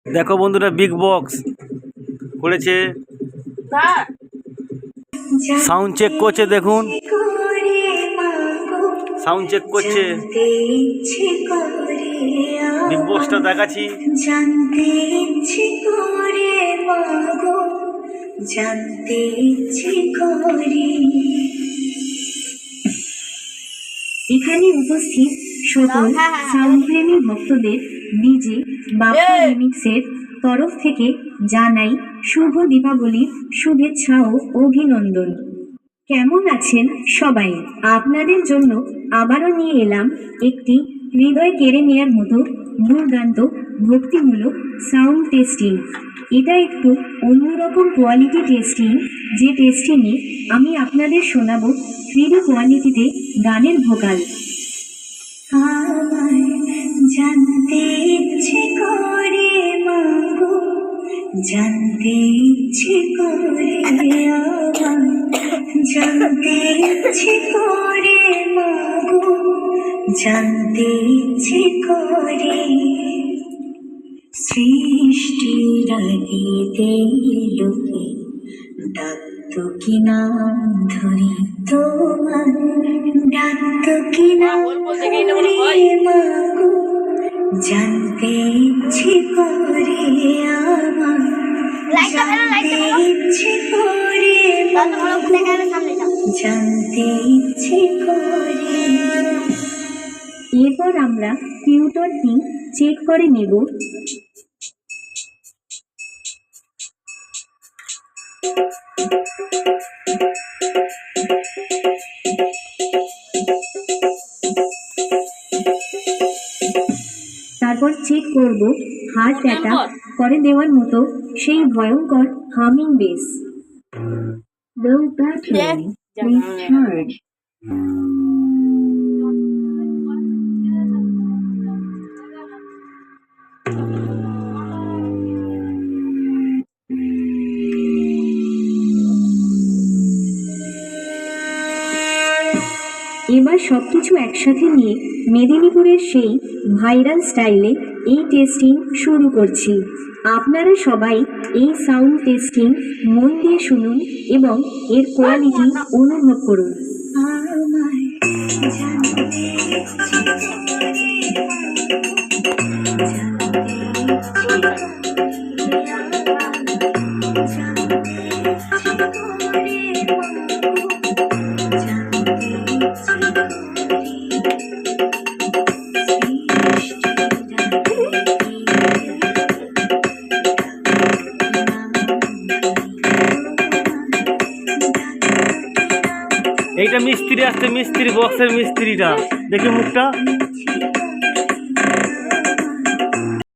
দেখো বন্ধুরা, big box করেছে, সাউন্ড চেক করছে। দেখুন, সাউন্ড চেক করছে। বিগ বক্সটা দেখাচ্ছি। জানতে ইচ্ছে করে মাগো, জানতে ইচ্ছে করে। এখানে উপস্থিত সকল সাউন্ড প্রেমী ভক্তদের ডিজে বাপ্পা রিমিক্সের তরফ থেকে জানাই শুভ দীপাবলির শুভেচ্ছা ও অভিনন্দন। কেমন আছেন সবাই? আপনাদের জন্য আবারও নিয়ে এলাম একটি হৃদয় কেড়ে নেওয়ার মতো দুর্দান্ত ভক্তিমূলক সাউন্ড টেস্টিং। এটা একটু অন্যরকম কোয়ালিটি টেস্টিং, যে টেস্টিংয়ে আমি আপনাদের শোনাবো 3D কোয়ালিটিতে গানের ভোকাল। জানতে ইচ্ছে করে মাগো, জানতে ইচ্ছে করে, জানতে ইচ্ছে করে মাগো, জানতে ইচ্ছে করে। সৃষ্টির আদিতে লোকে ডাকতো কি নাম ধরি তোমার, ডাকতো কি নাম ধরি মাগো, জানতে ইচ্ছে করে আমার, জানতে ইচ্ছে করে মাগো, জানতে ইচ্ছে করে। এরপর আমরা টিউটরটি চেক করে নেব। তারপর চেক করব হার্ট অ্যাটাক করে দেওয়ার মতো সেই ভয়ঙ্কর humming base. Low battery, please charge. এবার সবকিছু একসাথে নিয়ে মেদিনীপুরের সেই ভাইরাল স্টাইলে এই টেস্টিং শুরু করছি। আপনারা সবাই এই সাউন্ড টেস্টিং মন দিয়ে শুনুন এবং এর কোয়ালিটি অনুভব করুন। এইটা মিস্ত্রি আসছে, মিস্ত্রি বক্সের মিস্ত্রিটা দেখি মুখটা।